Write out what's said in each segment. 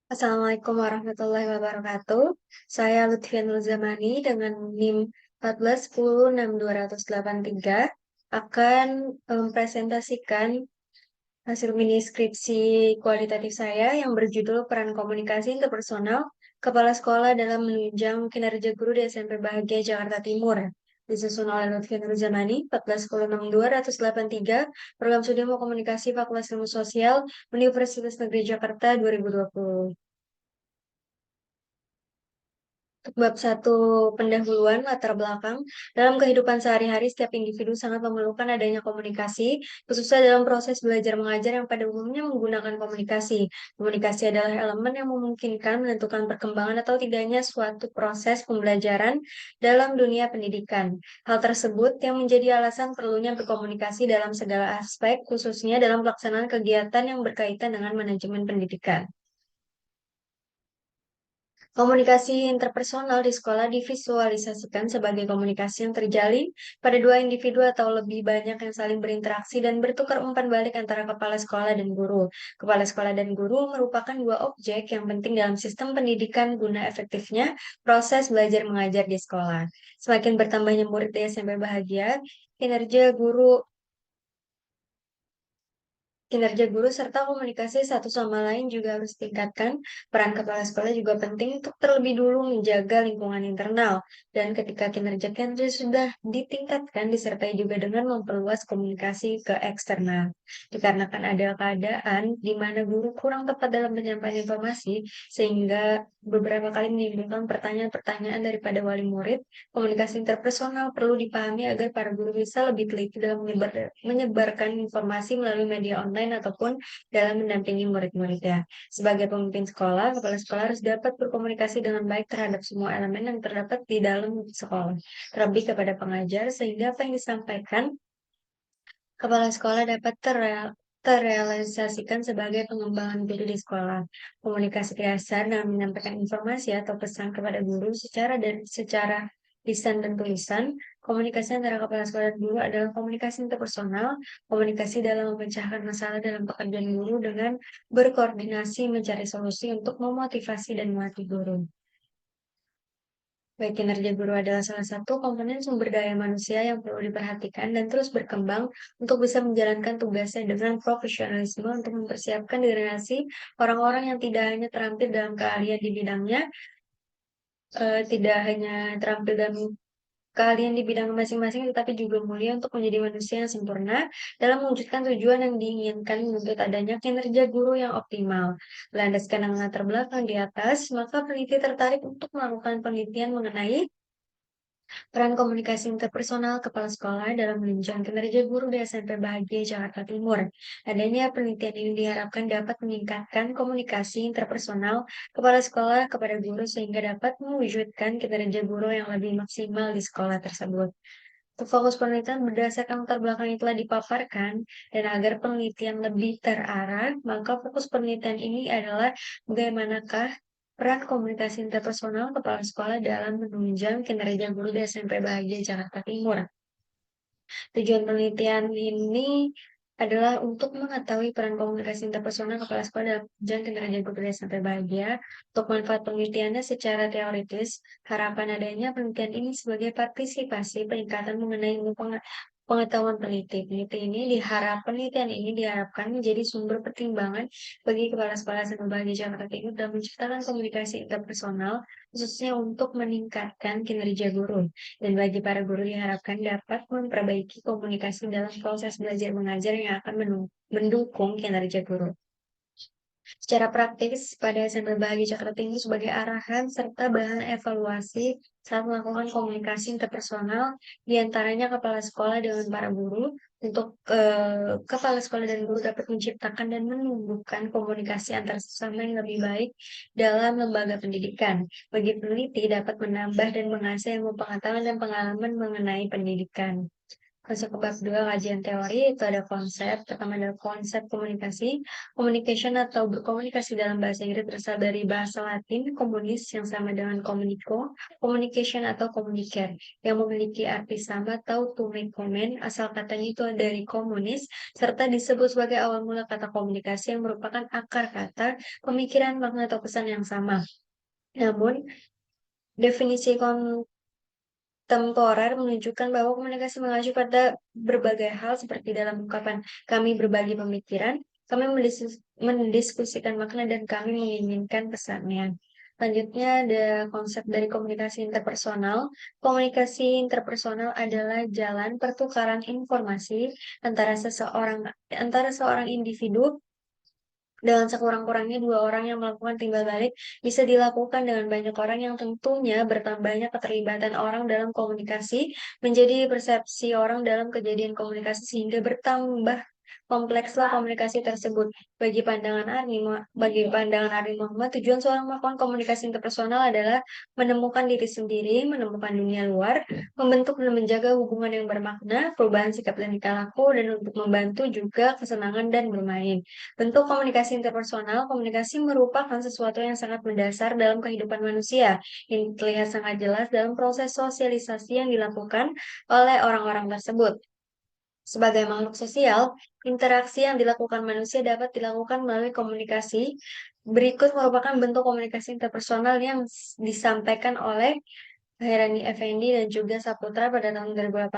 Assalamualaikum warahmatullahi wabarakatuh. Saya Lutfia Nurzamani dengan NIM 1410623 akan mempresentasikan hasil mini skripsi kualitatif saya yang berjudul Peran Komunikasi Interpersonal Kepala Sekolah dalam Menunjang Kinerja Guru di SMP Bahagia Jakarta Timur. Disusun oleh Lutfi Nurjamani, 1416283, Program Studi Ilmu Komunikasi Fakultas Ilmu Sosial, Universitas Negeri Jakarta 2020. Untuk bab satu pendahuluan latar belakang, dalam kehidupan sehari-hari setiap individu sangat memerlukan adanya komunikasi, khususnya dalam proses belajar mengajar yang pada umumnya menggunakan komunikasi. Komunikasi adalah elemen yang memungkinkan menentukan perkembangan atau tidaknya suatu proses pembelajaran dalam dunia pendidikan. Hal tersebut yang menjadi alasan perlunya berkomunikasi dalam segala aspek, khususnya dalam pelaksanaan kegiatan yang berkaitan dengan manajemen pendidikan. Komunikasi interpersonal di sekolah divisualisasikan sebagai komunikasi yang terjalin pada dua individu atau lebih banyak yang saling berinteraksi dan bertukar umpan balik antara kepala sekolah dan guru. Kepala sekolah dan guru merupakan dua objek yang penting dalam sistem pendidikan guna efektifnya proses belajar mengajar di sekolah. Semakin bertambahnya murid di SMP Bahagia, kinerja guru Kinerja guru serta komunikasi satu sama lain juga harus ditingkatkan. Peran kepala sekolah juga penting untuk terlebih dulu menjaga lingkungan internal. Dan ketika kinerja sudah ditingkatkan, disertai juga dengan memperluas komunikasi ke eksternal. Dikarenakan ada keadaan di mana guru kurang tepat dalam penyampaian informasi, sehingga beberapa kali menimbulkan pertanyaan-pertanyaan daripada wali murid, komunikasi interpersonal perlu dipahami agar para guru bisa lebih teliti dalam menyebarkan informasi melalui media online ataupun dalam mendampingi murid-muridnya. Sebagai pemimpin sekolah, kepala sekolah harus dapat berkomunikasi dengan baik terhadap semua elemen yang terdapat di dalam sekolah, terlebih kepada pengajar, sehingga apa yang disampaikan kepala sekolah dapat terrealisasikan sebagai pengembangan guru di sekolah. Komunikasi dasar dalam menyampaikan informasi atau pesan kepada guru secara lisan dan tulisan. Komunikasi antara kepala sekolah dan guru adalah komunikasi interpersonal, komunikasi dalam memecahkan masalah dalam pekerjaan guru dengan berkoordinasi mencari solusi untuk memotivasi dan melatih guru. Baik, kinerja guru adalah salah satu komponen sumber daya manusia yang perlu diperhatikan dan terus berkembang untuk bisa menjalankan tugasnya dengan profesionalisme untuk mempersiapkan generasi orang-orang yang tidak hanya terampil dalam keahlian di bidangnya, tidak hanya terampil dalam keahlian di bidang masing-masing, tetapi juga mulia untuk menjadi manusia yang sempurna dalam mewujudkan tujuan yang diinginkan menuntut adanya kinerja guru yang optimal. Berlandaskan dengan latar belakang di atas, maka peneliti tertarik untuk melakukan penelitian mengenai peran komunikasi interpersonal kepala sekolah dalam menunjang kinerja guru di SMP Bahagia Jakarta Timur. Adanya penelitian ini diharapkan dapat meningkatkan komunikasi interpersonal kepala sekolah kepada guru sehingga dapat mewujudkan kinerja guru yang lebih maksimal di sekolah tersebut. Untuk fokus penelitian berdasarkan latar belakang yang telah dipaparkan, dan agar penelitian lebih terarah, maka fokus penelitian ini adalah bagaimanakah peran komunikasi interpersonal kepala sekolah dalam menunjang kinerja guru di SMP Bahagia Jakarta Timur. Tujuan penelitian ini adalah untuk mengetahui peran komunikasi interpersonal kepala sekolah dalam menunjang kinerja guru di SMP Bahagia. Untuk manfaat penelitiannya secara teoritis, harapan adanya penelitian ini sebagai partisipasi peningkatan mengenai ilmu pengetahuan peneliti. Penelitian ini diharapkan menjadi sumber pertimbangan bagi kepala sekolah SMP Bahagia Jakarta Timur dalam menciptakan komunikasi interpersonal, khususnya untuk meningkatkan kinerja guru. Dan bagi para guru diharapkan dapat memperbaiki komunikasi dalam proses belajar mengajar yang akan mendukung kinerja guru. Secara praktis, pada SMP Bahagia Jakarta Timur sebagai arahan serta bahan evaluasi saat melakukan komunikasi interpersonal, diantaranya kepala sekolah dengan para guru, untuk kepala sekolah dan guru dapat menciptakan dan menumbuhkan komunikasi antar sesama yang lebih baik dalam lembaga pendidikan. Bagi peneliti dapat menambah dan mengasah ilmu pengetahuan dan pengalaman mengenai pendidikan. Masuk ke bab 2 kajian teori, itu ada konsep. Pertama adalah konsep komunikasi. Communication atau berkomunikasi dalam bahasa Inggris berasal dari bahasa Latin komunis yang sama dengan communico, communication atau communicare yang memiliki arti sama atau to make comment. Asal katanya itu dari komunis serta disebut sebagai awal mula kata komunikasi yang merupakan akar kata, pemikiran, makna atau pesan yang sama. Namun, definisi temporer menunjukkan bahwa komunikasi mengacu pada berbagai hal seperti dalam ungkapan kami berbagi pemikiran, kami mendiskusikan makna, dan kami menginginkan pesannya. Selanjutnya ada konsep dari komunikasi interpersonal. Komunikasi interpersonal adalah jalan pertukaran informasi antara seorang individu dengan sekurang-kurangnya dua orang yang melakukan timbal balik bisa dilakukan dengan banyak orang yang tentunya bertambahnya keterlibatan orang dalam komunikasi menjadi persepsi orang dalam kejadian komunikasi sehingga bertambah komplekslah komunikasi tersebut. Bagi pandangan Arif Muhammad, tujuan seorang melakukan komunikasi interpersonal adalah menemukan diri sendiri, menemukan dunia luar, membentuk dan menjaga hubungan yang bermakna, perubahan sikap dan tingkah laku, dan untuk membantu juga kesenangan dan bermain. Bentuk komunikasi interpersonal, komunikasi merupakan sesuatu yang sangat mendasar dalam kehidupan manusia, yang terlihat sangat jelas dalam proses sosialisasi yang dilakukan oleh orang-orang tersebut. Sebagai makhluk sosial, interaksi yang dilakukan manusia dapat dilakukan melalui komunikasi. Berikut merupakan bentuk komunikasi interpersonal yang disampaikan oleh Hairani Effendi dan juga Saputra pada tahun 2018.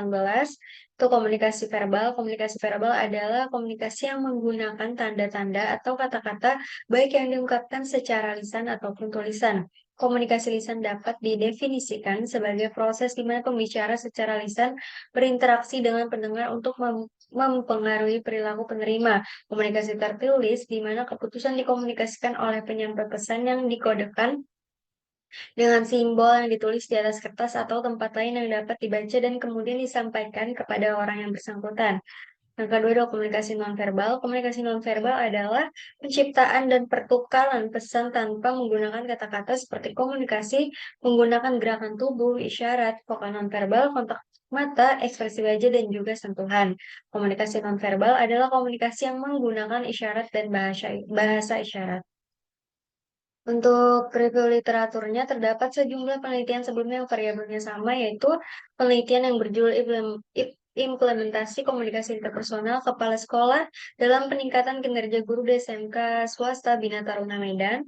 Itu komunikasi verbal. Komunikasi verbal adalah komunikasi yang menggunakan tanda-tanda atau kata-kata baik yang diungkapkan secara lisan ataupun tulisan. Komunikasi lisan dapat didefinisikan sebagai proses di mana pembicara secara lisan berinteraksi dengan pendengar untuk mempengaruhi perilaku penerima. Komunikasi tertulis di mana keputusan dikomunikasikan oleh penyampai pesan yang dikodekan dengan simbol yang ditulis di atas kertas atau tempat lain yang dapat dibaca dan kemudian disampaikan kepada orang yang bersangkutan. Yang kedua adalah komunikasi nonverbal. Komunikasi nonverbal adalah penciptaan dan pertukaran pesan tanpa menggunakan kata-kata seperti komunikasi menggunakan gerakan tubuh, isyarat, vokal nonverbal, kontak mata, ekspresi wajah, dan juga sentuhan. Komunikasi nonverbal adalah komunikasi yang menggunakan isyarat dan bahasa isyarat. Untuk review literaturnya, terdapat sejumlah penelitian sebelumnya yang variabelnya sama, yaitu penelitian yang berjudul Implementasi Komunikasi Interpersonal Kepala Sekolah dalam Peningkatan Kinerja Guru di SMK Swasta Bina Taruna Medan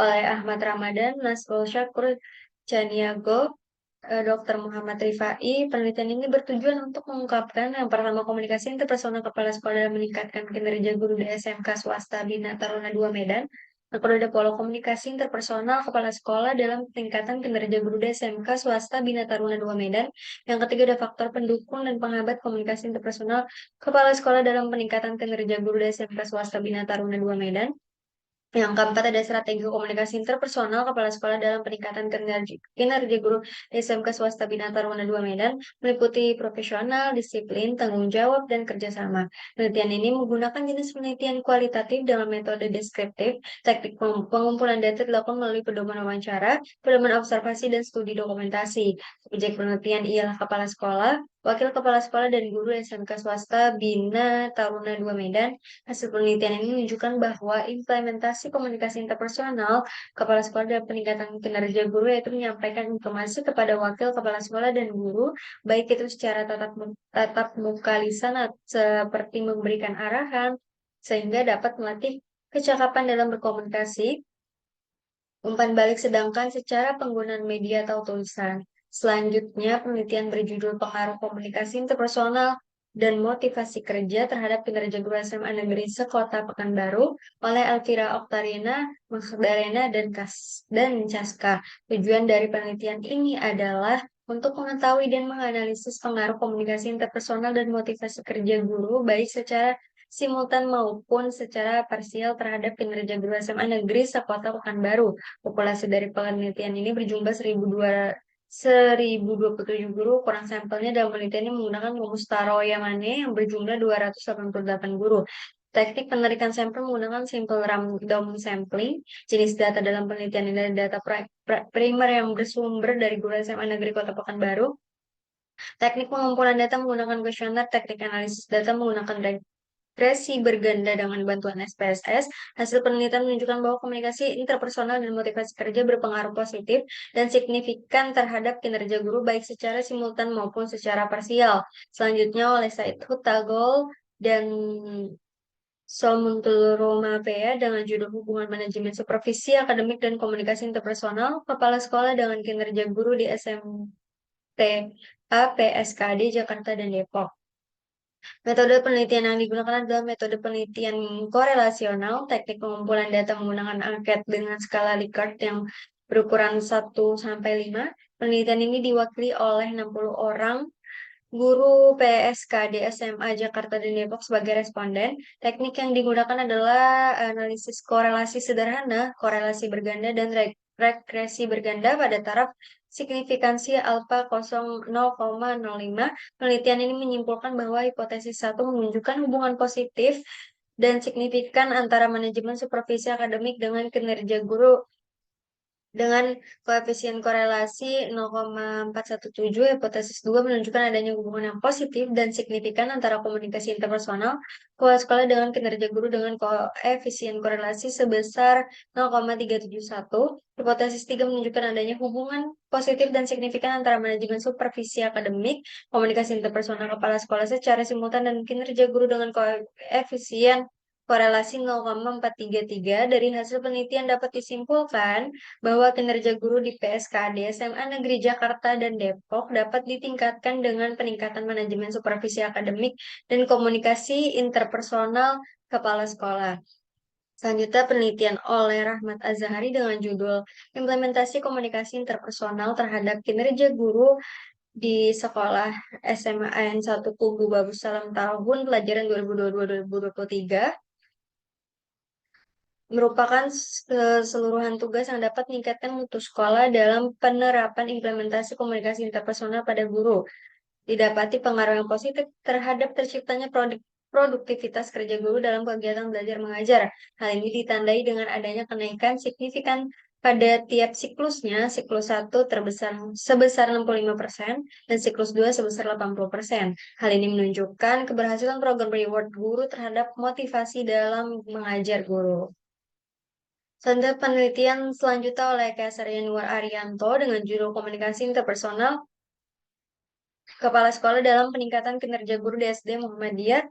oleh Ahmad Ramadan, Nasrul Syakur Caniago, Dr. Muhammad Rifai. Penelitian ini bertujuan untuk mengungkapkan yang pertama komunikasi interpersonal kepala sekolah dalam meningkatkan kinerja guru di SMK Swasta Bina Taruna 2 Medan. Yang kedua ada pola komunikasi interpersonal kepala sekolah dalam peningkatan kinerja guru di SMK Swasta Bina Taruna 2 Medan. Yang ketiga ada faktor pendukung dan penghambat komunikasi interpersonal kepala sekolah dalam peningkatan kinerja guru di SMK Swasta Bina Taruna 2 Medan. Yang keempat ada strategi komunikasi interpersonal kepala sekolah dalam peningkatan kinerja guru SMK Swasta Bina Taruna 2 Medan meliputi profesional, disiplin, tanggung jawab, dan kerjasama. Penelitian ini menggunakan jenis penelitian kualitatif dalam metode deskriptif, teknik pengumpulan data dilakukan melalui pedoman wawancara, pedoman observasi, dan studi dokumentasi. Subjek penelitian ialah kepala sekolah, wakil kepala sekolah, dan guru SMK Swasta Bina Taruna 2 Medan. Hasil penelitian ini menunjukkan bahwa implementasi komunikasi interpersonal kepala sekolah dan peningkatan kinerja guru yaitu menyampaikan informasi kepada wakil kepala sekolah dan guru, baik itu secara tatap muka lisan seperti memberikan arahan, sehingga dapat melatih kecakapan dalam berkomunikasi, umpan balik sedangkan secara penggunaan media atau tulisan. Selanjutnya, penelitian berjudul Pengaruh Komunikasi Interpersonal dan Motivasi Kerja terhadap Kinerja Guru SMA Negeri Sekota Pekanbaru oleh Elvira Oktarina, Magdalena, dan Caska. Tujuan dari penelitian ini adalah untuk mengetahui dan menganalisis pengaruh komunikasi interpersonal dan motivasi kerja guru baik secara simultan maupun secara parsial terhadap kinerja guru SMA Negeri Sekota Pekanbaru. Populasi dari penelitian ini berjumlah 1027 guru, kurang sampelnya dalam penelitian ini menggunakan rumus Taro Yamane yang berjumlah 288 guru. Teknik penarikan sampel menggunakan simple random sampling. Jenis data dalam penelitian ini adalah data primer yang bersumber dari guru SMA Negeri Kota Pekanbaru. Teknik pengumpulan data menggunakan kuesioner, teknik analisis data menggunakan regresi berganda dengan bantuan SPSS. Hasil penelitian menunjukkan bahwa komunikasi interpersonal dan motivasi kerja berpengaruh positif dan signifikan terhadap kinerja guru baik secara simultan maupun secara parsial. Selanjutnya oleh Said Hutagol dan Solmuntul Romapea dengan judul Hubungan Manajemen Supervisi Akademik dan Komunikasi Interpersonal Kepala Sekolah dengan Kinerja Guru di SMTA PSKD Jakarta dan Depok. Metode penelitian yang digunakan adalah metode penelitian korelasional, teknik pengumpulan data menggunakan angket dengan skala Likert yang berukuran 1 sampai 5. Penelitian ini diwakili oleh 60 orang guru PSKD SMA Jakarta dan Depok sebagai responden. Teknik yang digunakan adalah analisis korelasi sederhana, korelasi berganda, dan regresi berganda pada taraf signifikansi alfa 0,05. Penelitian ini menyimpulkan bahwa hipotesis satu menunjukkan hubungan positif dan signifikan antara manajemen supervisi akademik dengan kinerja guru dengan koefisien korelasi 0,417. Hipotesis 2 menunjukkan adanya hubungan yang positif dan signifikan antara komunikasi interpersonal kepala sekolah dengan kinerja guru dengan koefisien korelasi sebesar 0,371. Hipotesis 3 menunjukkan adanya hubungan positif dan signifikan antara manajemen supervisi akademik, komunikasi interpersonal kepala sekolah secara simultan dan kinerja guru dengan koefisien korelasi 0,433. Dari hasil penelitian dapat disimpulkan bahwa kinerja guru di PSKD SMA Negeri Jakarta dan Depok dapat ditingkatkan dengan peningkatan manajemen supervisi akademik dan komunikasi interpersonal kepala sekolah. Selanjutnya penelitian oleh Rahmat Azhari dengan judul Implementasi Komunikasi Interpersonal terhadap Kinerja Guru di Sekolah SMA N1 Tugu Babu Salam tahun pelajaran 2022-2023 merupakan keseluruhan tugas yang dapat meningkatkan mutu sekolah dalam penerapan implementasi komunikasi interpersonal pada guru. Didapati pengaruh yang positif terhadap terciptanya produktivitas kerja guru dalam kegiatan belajar mengajar. Hal ini ditandai dengan adanya kenaikan signifikan pada tiap siklusnya, siklus 1 terbesar sebesar 65% dan siklus 2 sebesar 80%. Hal ini menunjukkan keberhasilan program reward guru terhadap motivasi dalam mengajar guru. Selanjutnya penelitian selanjutnya oleh Kaisar Yanuar Arianto dengan judul Komunikasi Interpersonal Kepala Sekolah dalam Peningkatan Kinerja Guru di SD Muhammadiyah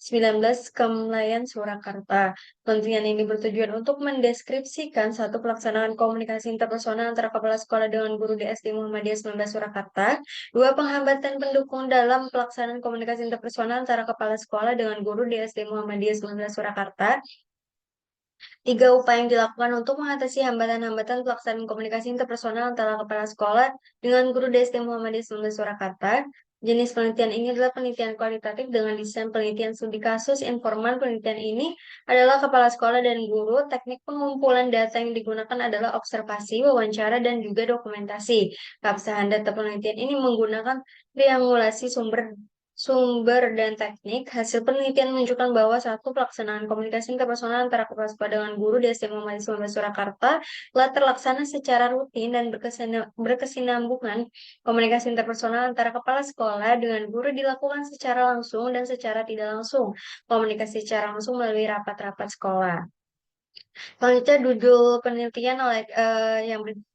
19 Kemlayan Surakarta. Penelitian ini bertujuan untuk mendeskripsikan satu pelaksanaan komunikasi interpersonal antara kepala sekolah dengan guru di SD Muhammadiyah 19 Surakarta, dua penghambatan pendukung dalam pelaksanaan komunikasi interpersonal antara kepala sekolah dengan guru di SD Muhammadiyah 19 Surakarta, 3 upaya yang dilakukan untuk mengatasi hambatan-hambatan pelaksanaan komunikasi interpersonal antara kepala sekolah dengan guru SD Muhammadiyah 19 Surakarta. Jenis penelitian ini adalah penelitian kualitatif dengan desain penelitian studi kasus informan. Penelitian ini adalah kepala sekolah dan guru. Teknik pengumpulan data yang digunakan adalah observasi, wawancara, dan juga dokumentasi. Keabsahan data penelitian ini menggunakan triangulasi sumber dan teknik. Hasil penelitian menunjukkan bahwa satu pelaksanaan komunikasi interpersonal antara kepala sekolah dengan guru di SD Muhammadiyah 19 Surakarta telah terlaksana secara rutin dan berkesinambungan. Komunikasi interpersonal antara kepala sekolah dengan guru dilakukan secara langsung dan secara tidak langsung. Komunikasi secara langsung melalui rapat-rapat sekolah. Selanjutnya judul penelitian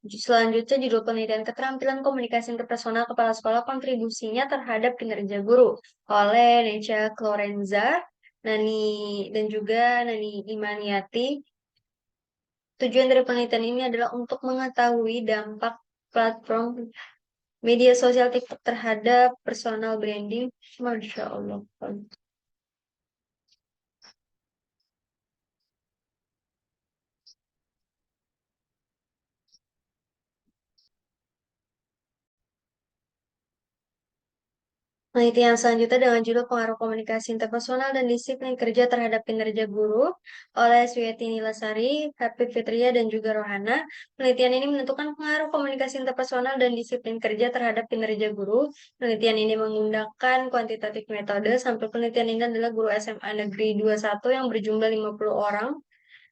selanjutnya judul penelitian keterampilan komunikasi interpersonal kepala sekolah kontribusinya terhadap kinerja guru oleh Necha Clorenza, Nani dan juga Nani Imaniati. Tujuan dari penelitian ini adalah untuk mengetahui dampak platform media sosial TikTok terhadap personal branding. Masya Allah. Penelitian selanjutnya dengan judul Pengaruh Komunikasi Interpersonal dan Disiplin Kerja Terhadap Kinerja Guru oleh Suyatini Lasari, Habib Fitria, dan juga Rohana. Penelitian ini menentukan pengaruh komunikasi interpersonal dan disiplin kerja terhadap kinerja guru. Penelitian ini menggunakan kuantitatif metode. Sampel penelitian ini adalah guru SMA Negeri 21 yang berjumlah 50 orang.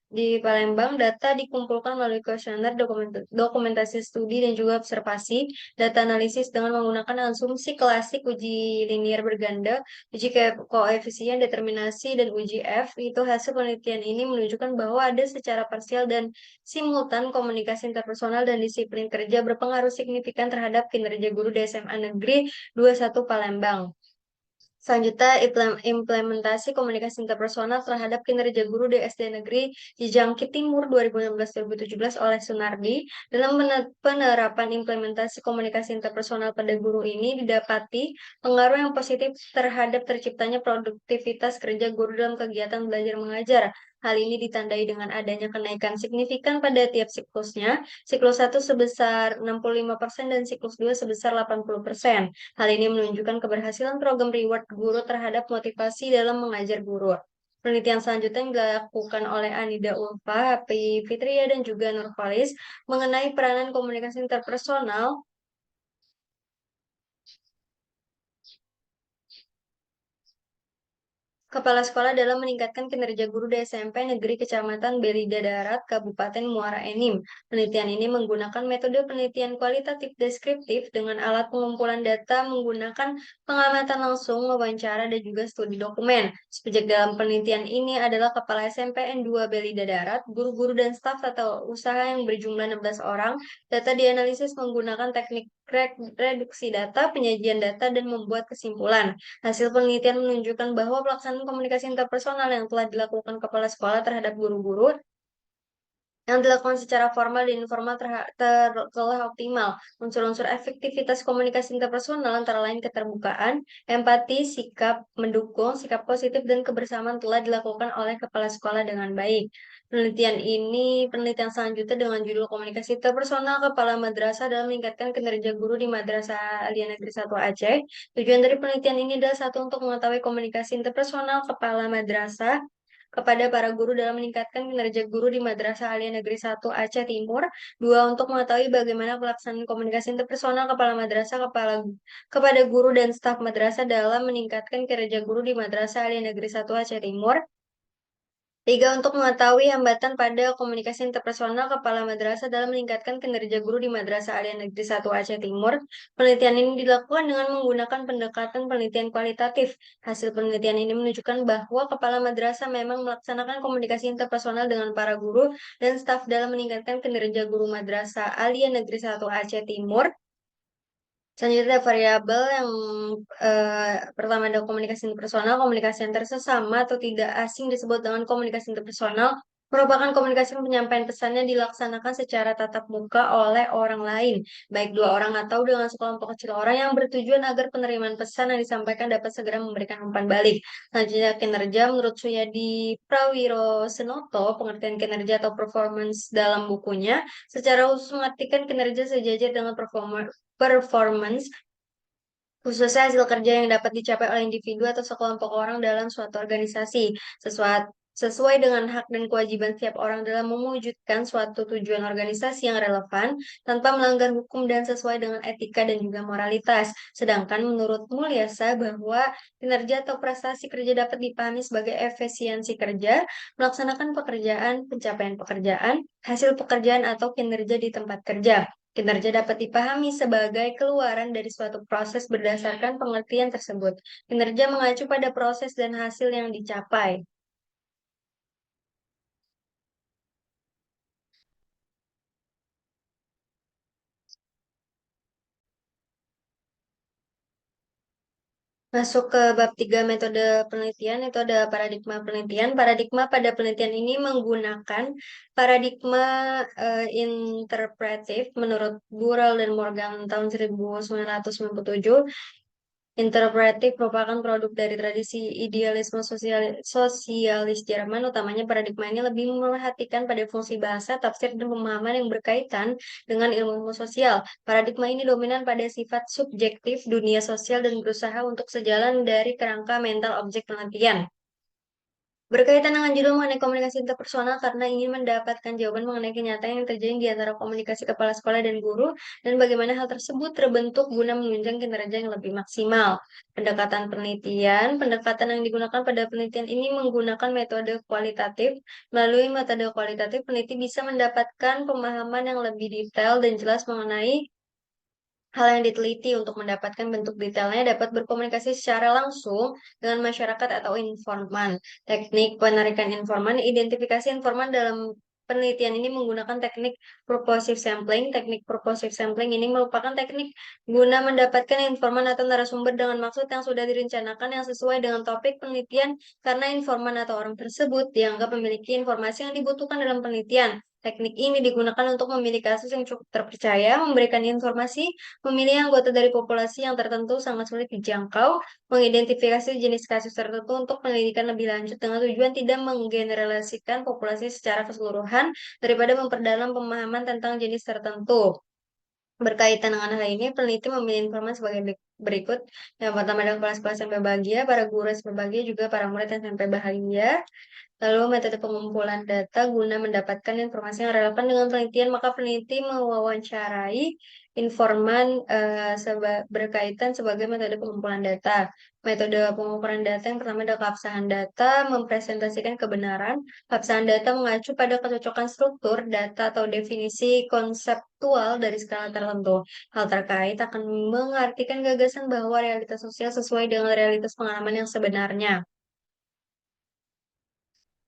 Di Palembang, data dikumpulkan melalui kuesioner, dokumentasi studi, dan juga observasi. Data analisis dengan menggunakan asumsi klasik uji linier berganda, uji koefisien, determinasi, dan uji F. Itu hasil penelitian ini menunjukkan bahwa ada secara parsial dan simultan komunikasi interpersonal dan disiplin kerja berpengaruh signifikan terhadap kinerja guru di SMA Negeri 21 Palembang. Selanjutnya, implementasi komunikasi interpersonal terhadap kinerja guru di SD Negeri Jangkit Timur 2016-2017 oleh Sunardi. Dalam penerapan implementasi komunikasi interpersonal pada guru ini didapati pengaruh yang positif terhadap terciptanya produktivitas kerja guru dalam kegiatan belajar mengajar. Hal ini ditandai dengan adanya kenaikan signifikan pada tiap siklusnya, siklus 1 sebesar 65% dan siklus 2 sebesar 80%. Hal ini menunjukkan keberhasilan program reward guru terhadap motivasi dalam mengajar guru. Penelitian selanjutnya yang dilakukan oleh Anida Ulfa, Happy Fitria, dan juga Nurfalis mengenai peranan komunikasi interpersonal Kepala sekolah dalam meningkatkan kinerja guru di SMP Negeri Kecamatan Belida Darat, Kabupaten Muara Enim. Penelitian ini menggunakan metode penelitian kualitatif deskriptif dengan alat pengumpulan data menggunakan pengamatan langsung, wawancara, dan juga studi dokumen. Subjek dalam penelitian ini adalah Kepala SMP N2 Belida Darat, guru-guru dan staf atau usaha yang berjumlah 16 orang. Data dianalisis menggunakan teknik reduksi data, penyajian data, dan membuat kesimpulan. Hasil penelitian menunjukkan bahwa pelaksanaan komunikasi interpersonal yang telah dilakukan kepala sekolah terhadap guru-guru yang dilakukan secara formal dan informal telah optimal. Unsur-unsur efektivitas komunikasi interpersonal antara lain keterbukaan, empati, sikap mendukung, sikap positif, dan kebersamaan telah dilakukan oleh kepala sekolah dengan baik. Penelitian selanjutnya dengan judul Komunikasi Interpersonal Kepala Madrasah dalam meningkatkan kinerja guru di Madrasah Alia Negeri 1 Aceh. Tujuan dari penelitian ini adalah satu untuk mengetahui komunikasi interpersonal kepala madrasah kepada para guru dalam meningkatkan kinerja guru di Madrasah Alia Negeri 1 Aceh Timur. Dua, untuk mengetahui bagaimana pelaksanaan komunikasi interpersonal kepala madrasah kepada guru dan staf madrasah dalam meningkatkan kinerja guru di Madrasah Alia Negeri 1 Aceh Timur. Tiga, untuk mengetahui hambatan pada komunikasi interpersonal kepala madrasah dalam meningkatkan kinerja guru di Madrasah Alia Negeri 1 Aceh Timur. Penelitian ini dilakukan dengan menggunakan pendekatan penelitian kualitatif. Hasil penelitian ini menunjukkan bahwa kepala madrasah memang melaksanakan komunikasi interpersonal dengan para guru dan staf dalam meningkatkan kinerja guru Madrasah Alia Negeri 1 Aceh Timur. Selanjutnya ada variabel yang pertama ada komunikasi interpersonal. Komunikasi antar sesama atau tidak asing disebut dengan komunikasi interpersonal. Merupakan komunikasi penyampaian pesan yang dilaksanakan secara tatap muka oleh orang lain, baik dua orang atau dengan sekelompok kecil orang yang bertujuan agar penerimaan pesan yang disampaikan dapat segera memberikan umpan balik. Selanjutnya kinerja menurut Suyadi Prawiro Senoto, pengertian kinerja atau performance dalam bukunya, secara khusus mengartikan kinerja sejajar dengan performance, khususnya hasil kerja yang dapat dicapai oleh individu atau sekelompok orang dalam suatu organisasi, sesuai dengan hak dan kewajiban setiap orang dalam mewujudkan suatu tujuan organisasi yang relevan, tanpa melanggar hukum dan sesuai dengan etika dan juga moralitas. Sedangkan menurut Mulyasa bahwa kinerja atau prestasi kerja dapat dipahami sebagai efisiensi kerja, melaksanakan pekerjaan, pencapaian pekerjaan, hasil pekerjaan atau kinerja di tempat kerja. Kinerja dapat dipahami sebagai keluaran dari suatu proses berdasarkan pengertian tersebut. Kinerja mengacu pada proses dan hasil yang dicapai. Masuk ke bab 3 metode penelitian, itu ada paradigma penelitian. Paradigma pada penelitian ini menggunakan paradigma interpretif menurut Burrell dan Morgan tahun 1997. Interpretif merupakan produk dari tradisi idealisme sosialis Jerman. Utamanya paradigma ini lebih memerhatikan pada fungsi bahasa, tafsir, dan pemahaman yang berkaitan dengan ilmu sosial. Paradigma ini dominan pada sifat subjektif dunia sosial dan berusaha untuk sejalan dari kerangka mental objek penelitian. Berkaitan dengan judul mengenai komunikasi interpersonal karena ingin mendapatkan jawaban mengenai kenyataan yang terjadi di antara komunikasi kepala sekolah dan guru dan bagaimana hal tersebut terbentuk guna menunjang kinerja yang lebih maksimal. Pendekatan yang digunakan pada penelitian ini menggunakan metode kualitatif. Melalui metode kualitatif, peneliti bisa mendapatkan pemahaman yang lebih detail dan jelas mengenai hal yang diteliti. Untuk mendapatkan bentuk detailnya dapat berkomunikasi secara langsung dengan masyarakat atau informan. Teknik penarikan informan, identifikasi informan dalam penelitian ini menggunakan teknik purposive sampling. Teknik purposive sampling ini merupakan teknik guna mendapatkan informan atau narasumber dengan maksud yang sudah direncanakan yang sesuai dengan topik penelitian karena informan atau orang tersebut dianggap memiliki informasi yang dibutuhkan dalam penelitian. Teknik ini digunakan untuk memilih kasus yang cukup terpercaya, memberikan informasi. Memilih anggota dari populasi yang tertentu sangat sulit dijangkau, mengidentifikasi jenis kasus tertentu untuk penyelidikan lebih lanjut dengan tujuan tidak menggeneralisasikan populasi secara keseluruhan daripada memperdalam pemahaman tentang jenis tertentu. Berkaitan dengan hal ini, peneliti memilih informasi sebagai berikut. Yang pertama adalah kelas-kelas sampai bahagia, para guru sampai bahagia, juga para murid yang sampai bahagia. Lalu metode pengumpulan data guna mendapatkan informasi yang relevan dengan penelitian, maka peneliti mewawancarai informan berkaitan sebagai metode pengumpulan data. Metode pengumpulan data yang pertama adalah keabsahan data, mempresentasikan kebenaran. Keabsahan data mengacu pada kecocokan struktur data atau definisi konseptual dari skala tertentu. Hal terkait akan mengartikan gagasan bahwa realitas sosial sesuai dengan realitas pengalaman yang sebenarnya.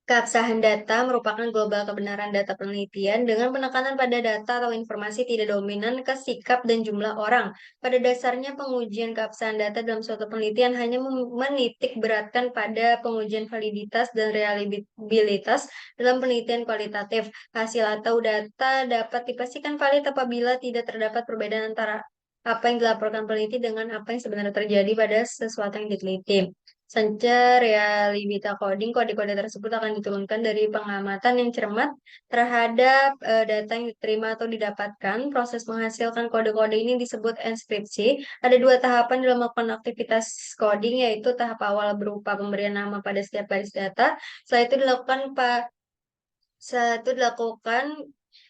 Keabsahan data merupakan global kebenaran data penelitian dengan penekanan pada data atau informasi tidak dominan ke sikap dan jumlah orang. Pada dasarnya, pengujian keabsahan data dalam suatu penelitian hanya menitik beratkan pada pengujian validitas dan reliabilitas dalam penelitian kualitatif. Hasil atau data dapat dipastikan valid apabila tidak terdapat perbedaan antara apa yang dilaporkan peneliti dengan apa yang sebenarnya terjadi pada sesuatu yang diteliti. Secara realita coding, kode-kode tersebut akan diturunkan dari pengamatan yang cermat terhadap data yang diterima atau didapatkan. Proses menghasilkan kode-kode ini disebut enskripsi. Ada dua tahapan dalam melakukan aktivitas coding, yaitu tahap awal berupa pemberian nama pada setiap baris data. Setelah itu dilakukan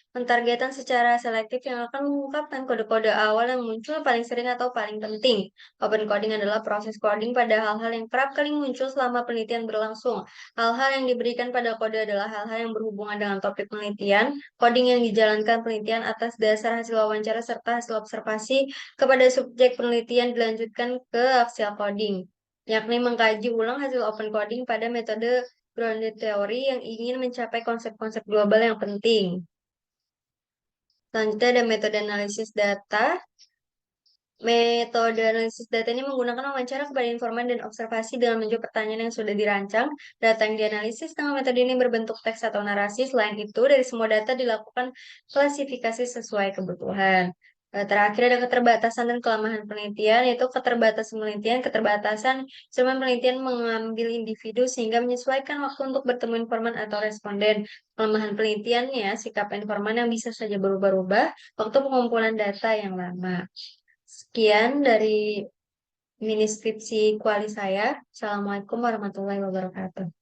pentargetan secara selektif yang akan mengungkapkan kode-kode awal yang muncul paling sering atau paling penting. Open coding adalah proses coding pada hal-hal yang kerap kali muncul selama penelitian berlangsung. Hal-hal yang diberikan pada kode adalah hal-hal yang berhubungan dengan topik penelitian. Coding yang dijalankan penelitian atas dasar hasil wawancara serta hasil observasi kepada subjek penelitian dilanjutkan ke aksial coding, yakni mengkaji ulang hasil open coding pada metode grounded theory yang ingin mencapai konsep-konsep global yang penting. Selanjutnya ada metode analisis data. Metode analisis data ini menggunakan wawancara kepada informan dan observasi dengan menjawab pertanyaan yang sudah dirancang. Data yang dianalisis dengan metode ini berbentuk teks atau narasi. Selain itu, dari semua data dilakukan klasifikasi sesuai kebutuhan. Terakhir ada keterbatasan dan kelemahan penelitian, yaitu keterbatasan instrumen penelitian mengambil individu sehingga menyesuaikan waktu untuk bertemu informan atau responden. Kelemahan penelitiannya, sikap informan yang bisa saja berubah-ubah, waktu pengumpulan data yang lama. Sekian dari mini skripsi kuali saya. Assalamualaikum warahmatullahi wabarakatuh.